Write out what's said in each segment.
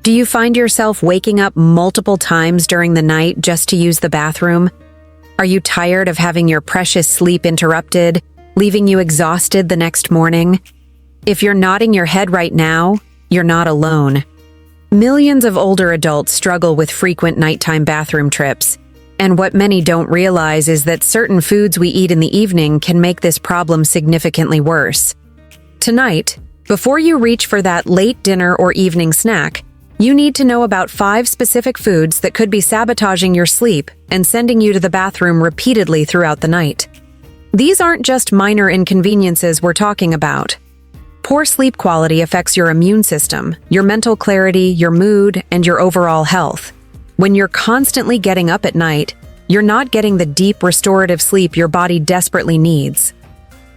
Do you find yourself waking up multiple times during the night just to use the bathroom? Are you tired of having your precious sleep interrupted, leaving you exhausted the next morning? If you're nodding your head right now, you're not alone. Millions of older adults struggle with frequent nighttime bathroom trips, and what many don't realize is that certain foods we eat in the evening can make this problem significantly worse. Tonight, before you reach for that late dinner or evening snack, you need to know about 5 specific foods that could be sabotaging your sleep and sending you to the bathroom repeatedly throughout the night. These aren't just minor inconveniences we're talking about. Poor sleep quality affects your immune system, your mental clarity, your mood, and your overall health. When you're constantly getting up at night, you're not getting the deep restorative sleep your body desperately needs.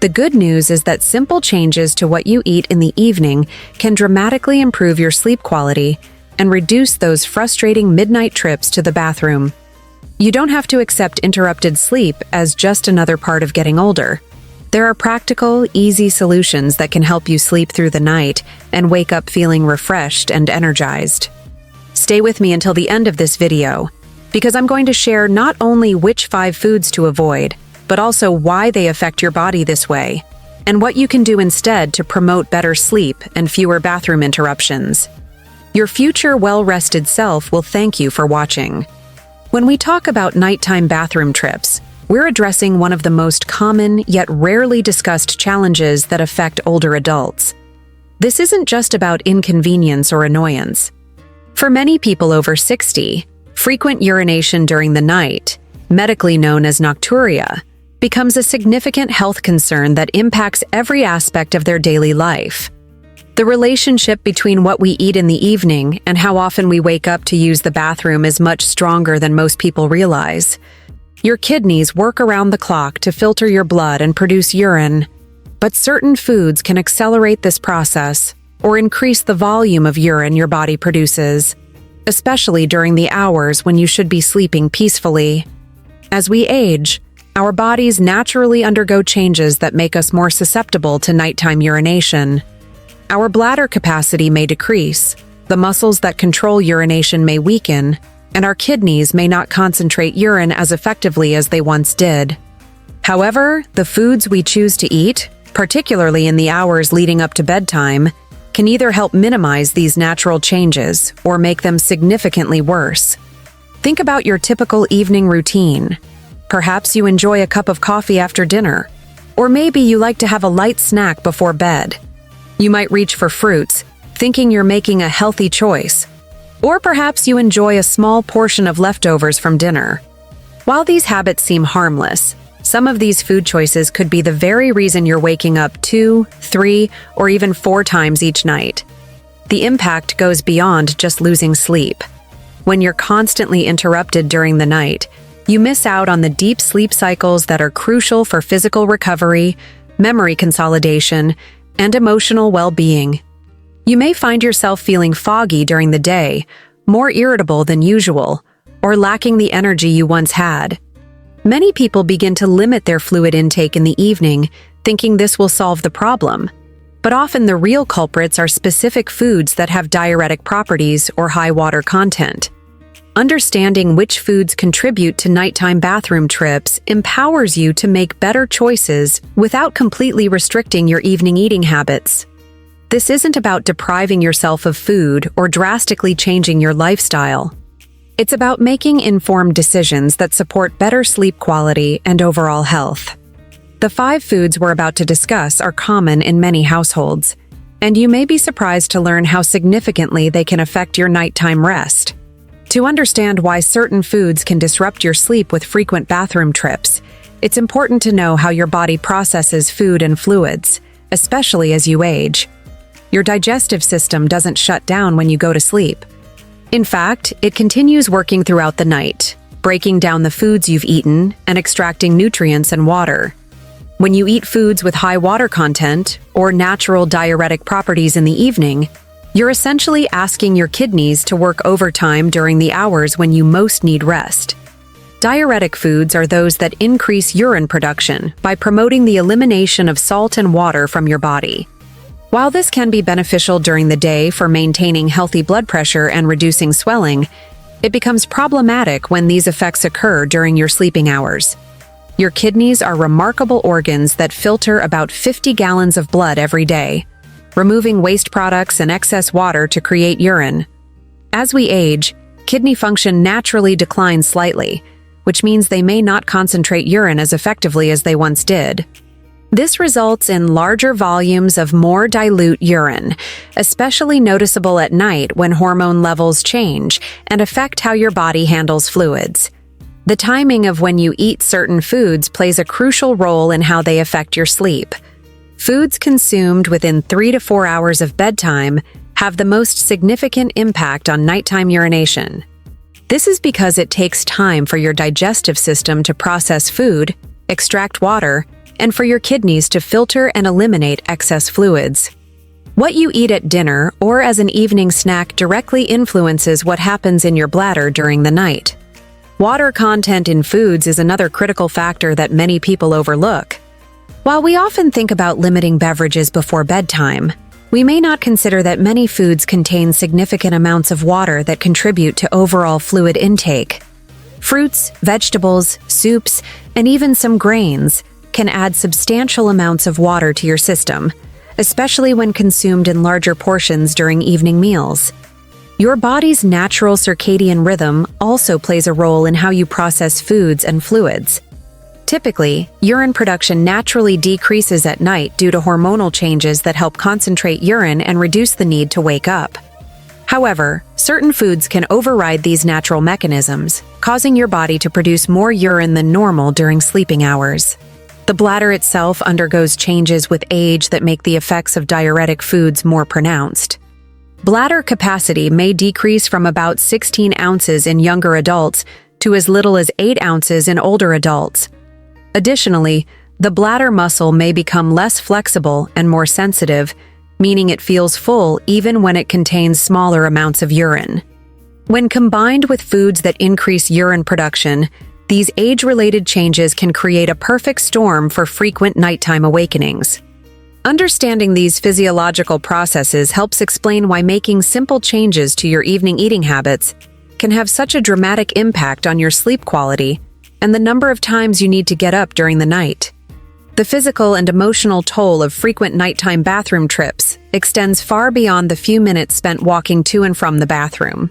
The good news is that simple changes to what you eat in the evening can dramatically improve your sleep quality and reduce those frustrating midnight trips to the bathroom. You don't have to accept interrupted sleep as just another part of getting older. There are practical, easy solutions that can help you sleep through the night and wake up feeling refreshed and energized. Stay with me until the end of this video, because I'm going to share not only which 5 foods to avoid, but also why they affect your body this way, and what you can do instead to promote better sleep and fewer bathroom interruptions. Your future well-rested self will thank you for watching. When we talk about nighttime bathroom trips, we're addressing one of the most common yet rarely discussed challenges that affect older adults. This isn't just about inconvenience or annoyance. For many people over 60, frequent urination during the night, medically known as nocturia, becomes a significant health concern that impacts every aspect of their daily life. The relationship between what we eat in the evening and how often we wake up to use the bathroom is much stronger than most people realize. Your kidneys work around the clock to filter your blood and produce urine, but certain foods can accelerate this process or increase the volume of urine your body produces, especially during the hours when you should be sleeping peacefully. As we age, our bodies naturally undergo changes that make us more susceptible to nighttime urination. Our bladder capacity may decrease, the muscles that control urination may weaken, and our kidneys may not concentrate urine as effectively as they once did. However, the foods we choose to eat, particularly in the hours leading up to bedtime, can either help minimize these natural changes or make them significantly worse. Think about your typical evening routine. Perhaps you enjoy a cup of coffee after dinner, or maybe you like to have a light snack before bed. You might reach for fruits, thinking you're making a healthy choice. Or perhaps you enjoy a small portion of leftovers from dinner. While these habits seem harmless, some of these food choices could be the very reason you're waking up 2, 3, or even 4 times each night. The impact goes beyond just losing sleep. When you're constantly interrupted during the night, you miss out on the deep sleep cycles that are crucial for physical recovery, memory consolidation, and emotional well-being. You may find yourself feeling foggy during the day, more irritable than usual, or lacking the energy you once had. Many people begin to limit their fluid intake in the evening, thinking this will solve the problem. But often the real culprits are specific foods that have diuretic properties or high water content. Understanding which foods contribute to nighttime bathroom trips empowers you to make better choices without completely restricting your evening eating habits. This isn't about depriving yourself of food or drastically changing your lifestyle. It's about making informed decisions that support better sleep quality and overall health. The 5 foods we're about to discuss are common in many households, and you may be surprised to learn how significantly they can affect your nighttime rest. To understand why certain foods can disrupt your sleep with frequent bathroom trips, it's important to know how your body processes food and fluids, especially as you age. Your digestive system doesn't shut down when you go to sleep. In fact, it continues working throughout the night, breaking down the foods you've eaten and extracting nutrients and water. When you eat foods with high water content or natural diuretic properties in the evening, you're essentially asking your kidneys to work overtime during the hours when you most need rest. Diuretic foods are those that increase urine production by promoting the elimination of salt and water from your body. While this can be beneficial during the day for maintaining healthy blood pressure and reducing swelling, it becomes problematic when these effects occur during your sleeping hours. Your kidneys are remarkable organs that filter about 50 gallons of blood every day, removing waste products and excess water to create urine. As we age, kidney function naturally declines slightly, which means they may not concentrate urine as effectively as they once did. This results in larger volumes of more dilute urine, especially noticeable at night when hormone levels change and affect how your body handles fluids. The timing of when you eat certain foods plays a crucial role in how they affect your sleep. Foods consumed within 3 to 4 hours of bedtime have the most significant impact on nighttime urination. This is because it takes time for your digestive system to process food, extract water, and for your kidneys to filter and eliminate excess fluids. What you eat at dinner or as an evening snack directly influences what happens in your bladder during the night. Water content in foods is another critical factor that many people overlook. While we often think about limiting beverages before bedtime, we may not consider that many foods contain significant amounts of water that contribute to overall fluid intake. Fruits, vegetables, soups, and even some grains can add substantial amounts of water to your system, especially when consumed in larger portions during evening meals. Your body's natural circadian rhythm also plays a role in how you process foods and fluids. Typically, urine production naturally decreases at night due to hormonal changes that help concentrate urine and reduce the need to wake up. However, certain foods can override these natural mechanisms, causing your body to produce more urine than normal during sleeping hours. The bladder itself undergoes changes with age that make the effects of diuretic foods more pronounced. Bladder capacity may decrease from about 16 ounces in younger adults to as little as 8 ounces in older adults. Additionally, the bladder muscle may become less flexible and more sensitive, meaning it feels full even when it contains smaller amounts of urine. When combined with foods that increase urine production, these age-related changes can create a perfect storm for frequent nighttime awakenings. Understanding these physiological processes helps explain why making simple changes to your evening eating habits can have such a dramatic impact on your sleep quality and the number of times you need to get up during the night. The physical and emotional toll of frequent nighttime bathroom trips extends far beyond the few minutes spent walking to and from the bathroom.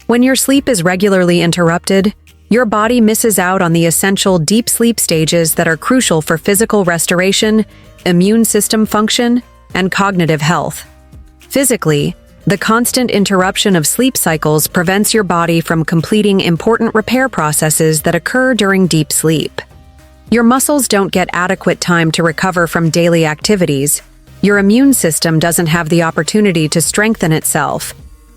When your sleep is regularly interrupted, your body misses out on the essential deep sleep stages that are crucial for physical restoration, immune system function, and cognitive health. Physically, the constant interruption of sleep cycles prevents your body from completing important repair processes that occur during deep sleep. Your muscles don't get adequate time to recover from daily activities, your immune system doesn't have the opportunity to strengthen itself,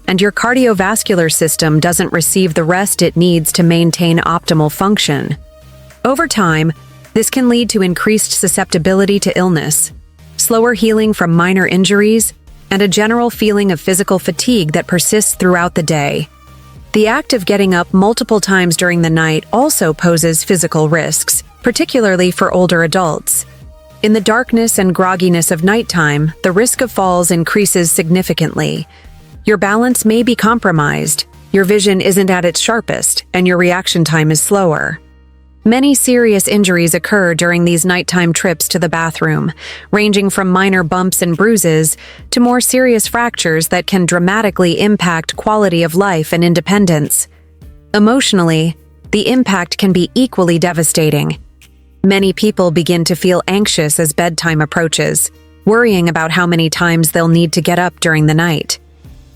and your cardiovascular system doesn't receive the rest it needs to maintain optimal function. Over time, this can lead to increased susceptibility to illness, slower healing from minor injuries, and a general feeling of physical fatigue that persists throughout the day. The act of getting up multiple times during the night also poses physical risks, particularly for older adults. In the darkness and grogginess of nighttime, the risk of falls increases significantly. Your balance may be compromised, your vision isn't at its sharpest, and your reaction time is slower. Many serious injuries occur during these nighttime trips to the bathroom, ranging from minor bumps and bruises to more serious fractures that can dramatically impact quality of life and independence. Emotionally, the impact can be equally devastating. Many people begin to feel anxious as bedtime approaches, worrying about how many times they'll need to get up during the night.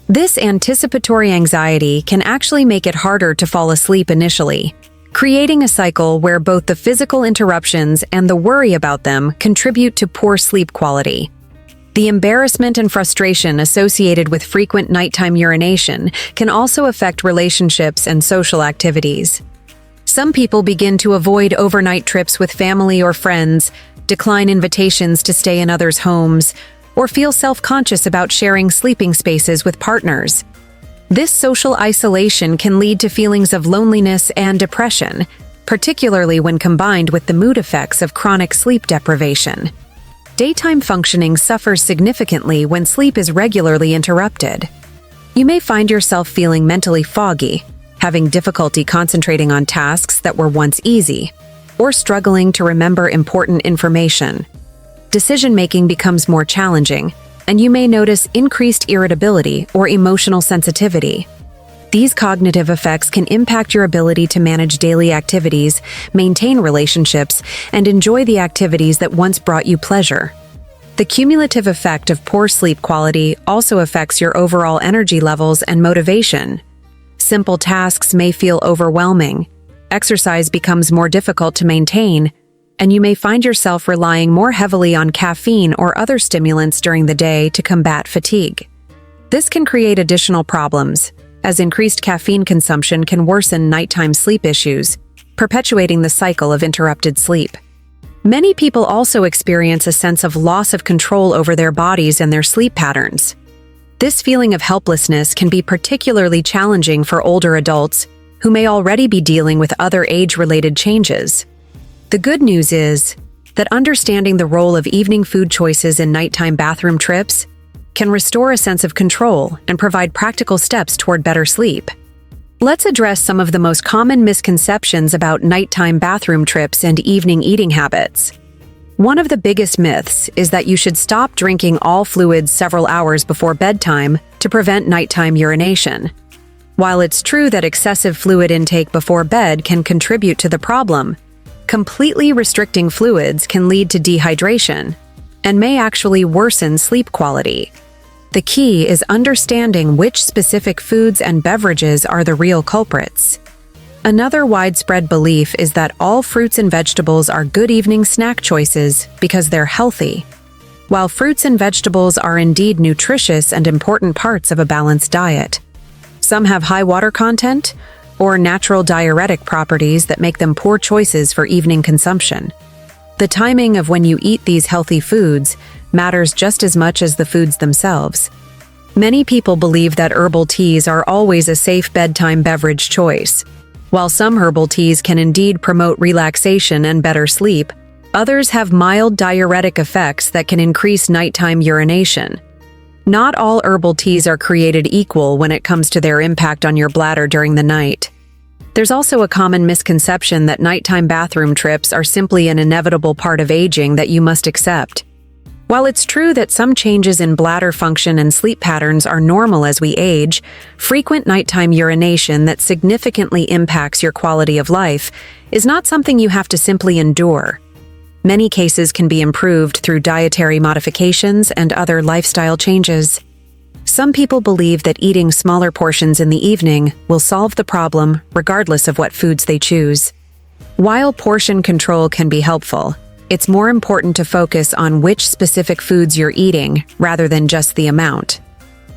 This anticipatory anxiety can actually make it harder to fall asleep initially, creating a cycle where both the physical interruptions and the worry about them contribute to poor sleep quality. The embarrassment and frustration associated with frequent nighttime urination can also affect relationships and social activities. Some people begin to avoid overnight trips with family or friends, decline invitations to stay in others' homes, or feel self-conscious about sharing sleeping spaces with partners. This social isolation can lead to feelings of loneliness and depression, particularly when combined with the mood effects of chronic sleep deprivation. daytime functioning suffers significantly when sleep is regularly interrupted. You may find yourself feeling mentally foggy, having difficulty concentrating on tasks that were once easy, or struggling to remember important information. Decision-making becomes more challenging, and you may notice increased irritability or emotional sensitivity. These cognitive effects can impact your ability to manage daily activities, maintain relationships, and enjoy the activities that once brought you pleasure. The cumulative effect of poor sleep quality also affects your overall energy levels and motivation. Simple tasks may feel overwhelming, exercise becomes more difficult to maintain, and you may find yourself relying more heavily on caffeine or other stimulants during the day to combat fatigue. This can create additional problems, as increased caffeine consumption can worsen nighttime sleep issues, perpetuating the cycle of interrupted sleep. Many people also experience a sense of loss of control over their bodies and their sleep patterns. This feeling of helplessness can be particularly challenging for older adults who may already be dealing with other age-related changes. The good news is that understanding the role of evening food choices in nighttime bathroom trips can restore a sense of control and provide practical steps toward better sleep. Let's address some of the most common misconceptions about nighttime bathroom trips and evening eating habits. One of the biggest myths is that you should stop drinking all fluids several hours before bedtime to prevent nighttime urination. While it's true that excessive fluid intake before bed can contribute to the problem, completely restricting fluids can lead to dehydration and may actually worsen sleep quality. The key is understanding which specific foods and beverages are the real culprits. Another widespread belief is that all fruits and vegetables are good evening snack choices because they're healthy. While fruits and vegetables are indeed nutritious and important parts of a balanced diet, some have high water content or natural diuretic properties that make them poor choices for evening consumption. The timing of when you eat these healthy foods matters just as much as the foods themselves. Many people believe that herbal teas are always a safe bedtime beverage choice. While some herbal teas can indeed promote relaxation and better sleep, others have mild diuretic effects that can increase nighttime urination. Not all herbal teas are created equal when it comes to their impact on your bladder during the night. There's also a common misconception that nighttime bathroom trips are simply an inevitable part of aging that you must accept. While it's true that some changes in bladder function and sleep patterns are normal as we age, frequent nighttime urination that significantly impacts your quality of life is not something you have to simply endure. Many cases can be improved through dietary modifications and other lifestyle changes. Some people believe that eating smaller portions in the evening will solve the problem regardless of what foods they choose. While portion control can be helpful, it's more important to focus on which specific foods you're eating rather than just the amount.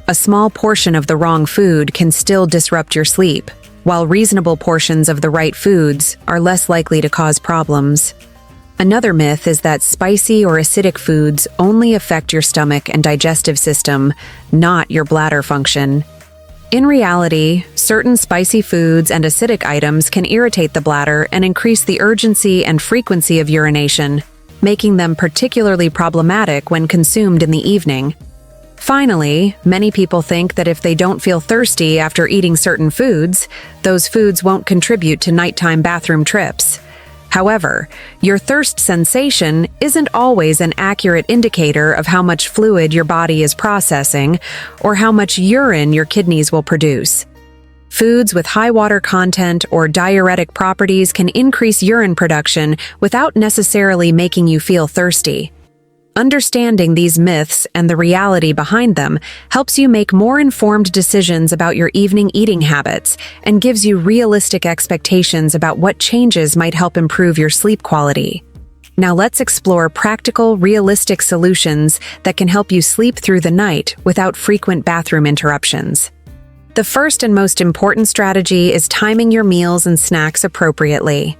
A small portion of the wrong food can still disrupt your sleep, while reasonable portions of the right foods are less likely to cause problems. Another myth is that spicy or acidic foods only affect your stomach and digestive system, not your bladder function. In reality, certain spicy foods and acidic items can irritate the bladder and increase the urgency and frequency of urination, making them particularly problematic when consumed in the evening. Finally, many people think that if they don't feel thirsty after eating certain foods, those foods won't contribute to nighttime bathroom trips. However, your thirst sensation isn't always an accurate indicator of how much fluid your body is processing or how much urine your kidneys will produce. Foods with high water content or diuretic properties can increase urine production without necessarily making you feel thirsty. Understanding these myths and the reality behind them helps you make more informed decisions about your evening eating habits and gives you realistic expectations about what changes might help improve your sleep quality. Now let's explore practical, realistic solutions that can help you sleep through the night without frequent bathroom interruptions. The first and most important strategy is timing your meals and snacks appropriately.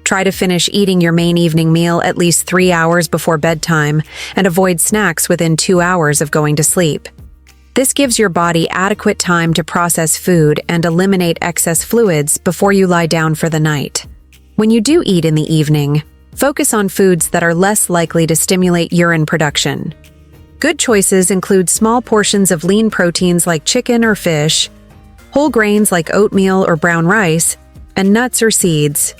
Try to finish eating your main evening meal at least 3 hours before bedtime and avoid snacks within 2 hours of going to sleep. This gives your body adequate time to process food and eliminate excess fluids before you lie down for the night. When you do eat in the evening, Focus on foods that are less likely to stimulate urine production. Good choices include small portions of lean proteins like chicken or fish, whole grains like oatmeal or brown rice, and nuts or seeds.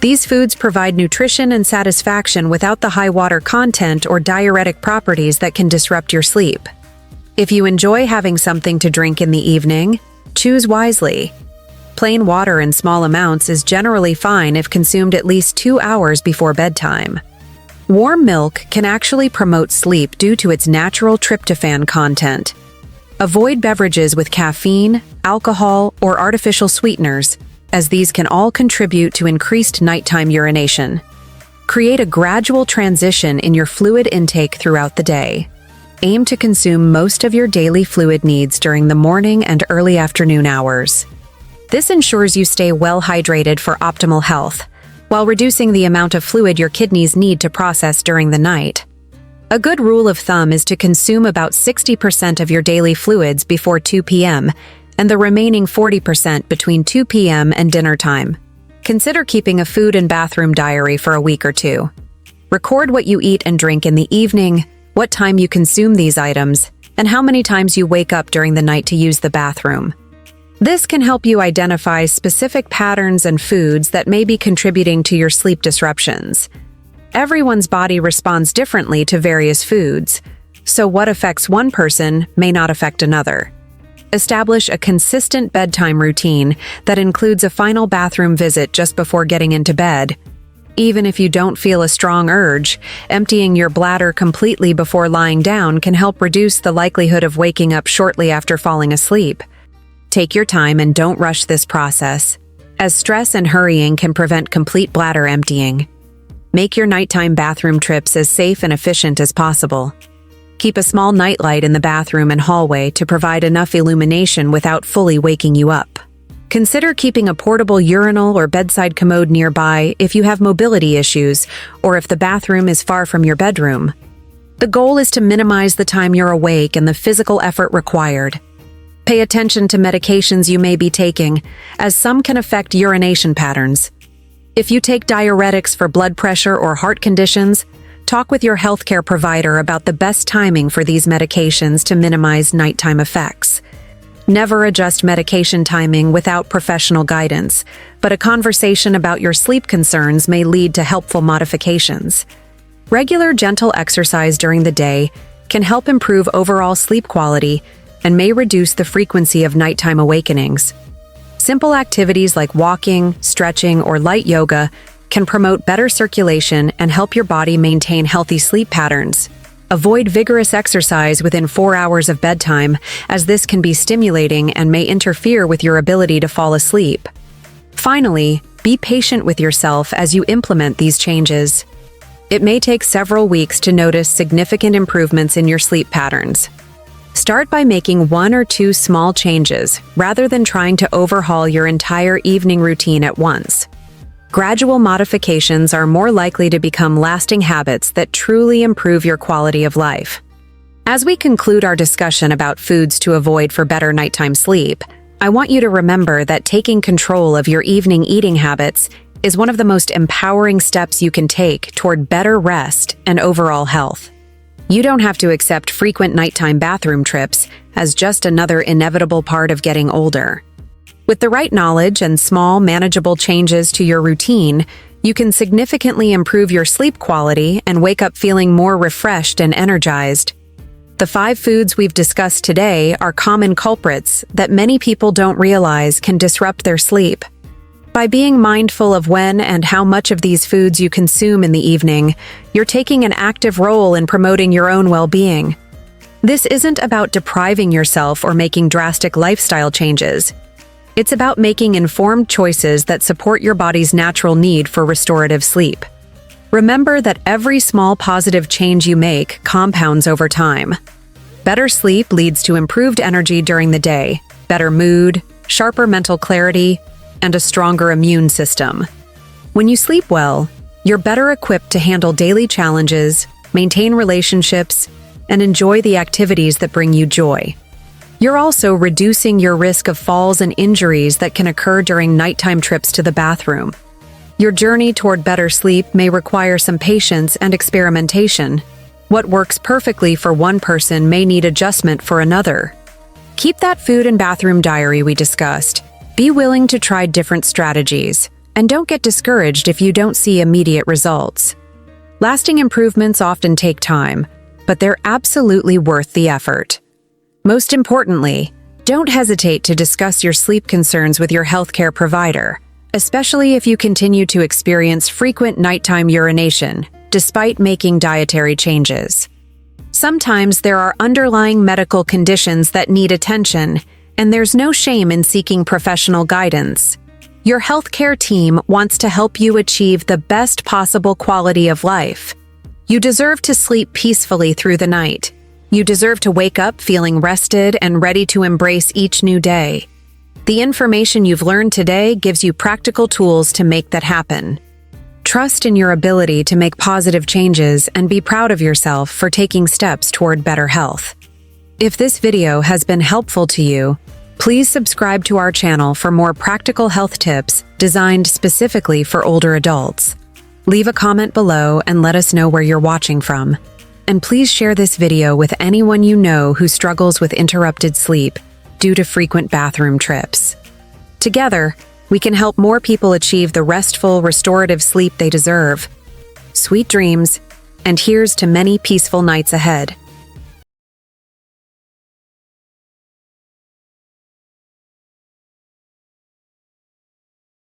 These foods provide nutrition and satisfaction without the high water content or diuretic properties that can disrupt your sleep. If you enjoy having something to drink in the evening, choose wisely. Plain water in small amounts is generally fine if consumed at least 2 hours before bedtime. Warm milk can actually promote sleep due to its natural tryptophan content. Avoid beverages with caffeine, alcohol, or artificial sweeteners, as these can all contribute to increased nighttime urination. Create a gradual transition in your fluid intake throughout the day. Aim to consume most of your daily fluid needs during the morning and early afternoon hours. This ensures you stay well hydrated for optimal health, while reducing the amount of fluid your kidneys need to process during the night. A good rule of thumb is to consume about 60% of your daily fluids before 2 p.m. and the remaining 40% between 2 p.m. and dinner time. Consider keeping a food and bathroom diary for a week or two. Record what you eat and drink in the evening, what time you consume these items, and how many times you wake up during the night to use the bathroom. This can help you identify specific patterns and foods that may be contributing to your sleep disruptions. Everyone's body responds differently to various foods, so what affects one person may not affect another. Establish a consistent bedtime routine that includes a final bathroom visit just before getting into bed. Even if you don't feel a strong urge, emptying your bladder completely before lying down can help reduce the likelihood of waking up shortly after falling asleep. Take your time and don't rush this process, as stress and hurrying can prevent complete bladder emptying. Make your nighttime bathroom trips as safe and efficient as possible. Keep a small nightlight in the bathroom and hallway to provide enough illumination without fully waking you up. Consider keeping a portable urinal or bedside commode nearby if you have mobility issues or if the bathroom is far from your bedroom. The goal is to minimize the time you're awake and the physical effort required. Pay attention to medications you may be taking, as some can affect urination patterns. If you take diuretics for blood pressure or heart conditions, talk with your healthcare provider about the best timing for these medications to minimize nighttime effects. Never adjust medication timing without professional guidance, but a conversation about your sleep concerns may lead to helpful modifications. Regular gentle exercise during the day can help improve overall sleep quality and may reduce the frequency of nighttime awakenings. Simple activities like walking, stretching, or light yoga can promote better circulation and help your body maintain healthy sleep patterns. Avoid vigorous exercise within 4 hours of bedtime, as this can be stimulating and may interfere with your ability to fall asleep. Finally, be patient with yourself as you implement these changes. It may take several weeks to notice significant improvements in your sleep patterns. Start by making 1 or 2 small changes, rather than trying to overhaul your entire evening routine at once. Gradual modifications are more likely to become lasting habits that truly improve your quality of life. As we conclude our discussion about foods to avoid for better nighttime sleep, I want you to remember that taking control of your evening eating habits is one of the most empowering steps you can take toward better rest and overall health. You don't have to accept frequent nighttime bathroom trips as just another inevitable part of getting older. With the right knowledge and small, manageable changes to your routine, you can significantly improve your sleep quality and wake up feeling more refreshed and energized. The 5 foods we've discussed today are common culprits that many people don't realize can disrupt their sleep. By being mindful of when and how much of these foods you consume in the evening, you're taking an active role in promoting your own well-being. This isn't about depriving yourself or making drastic lifestyle changes. It's about making informed choices that support your body's natural need for restorative sleep. Remember that every small positive change you make compounds over time. Better sleep leads to improved energy during the day, better mood, sharper mental clarity, and a stronger immune system. When you sleep well, you're better equipped to handle daily challenges, maintain relationships, and enjoy the activities that bring you joy. You're also reducing your risk of falls and injuries that can occur during nighttime trips to the bathroom. Your journey toward better sleep may require some patience and experimentation. What works perfectly for one person may need adjustment for another. Keep that food and bathroom diary we discussed. Be willing to try different strategies, and don't get discouraged if you don't see immediate results. Lasting improvements often take time, but they're absolutely worth the effort. Most importantly, don't hesitate to discuss your sleep concerns with your healthcare provider, especially if you continue to experience frequent nighttime urination, despite making dietary changes. Sometimes there are underlying medical conditions that need attention, and there's no shame in seeking professional guidance. Your healthcare team wants to help you achieve the best possible quality of life. You deserve to sleep peacefully through the night. You deserve to wake up feeling rested and ready to embrace each new day. The information you've learned today gives you practical tools to make that happen. Trust in your ability to make positive changes and be proud of yourself for taking steps toward better health. If this video has been helpful to you, please subscribe to our channel for more practical health tips designed specifically for older adults. Leave a comment below and let us know where you're watching from. And please share this video with anyone you know who struggles with interrupted sleep due to frequent bathroom trips. Together, we can help more people achieve the restful, restorative sleep they deserve. Sweet dreams, and here's to many peaceful nights ahead.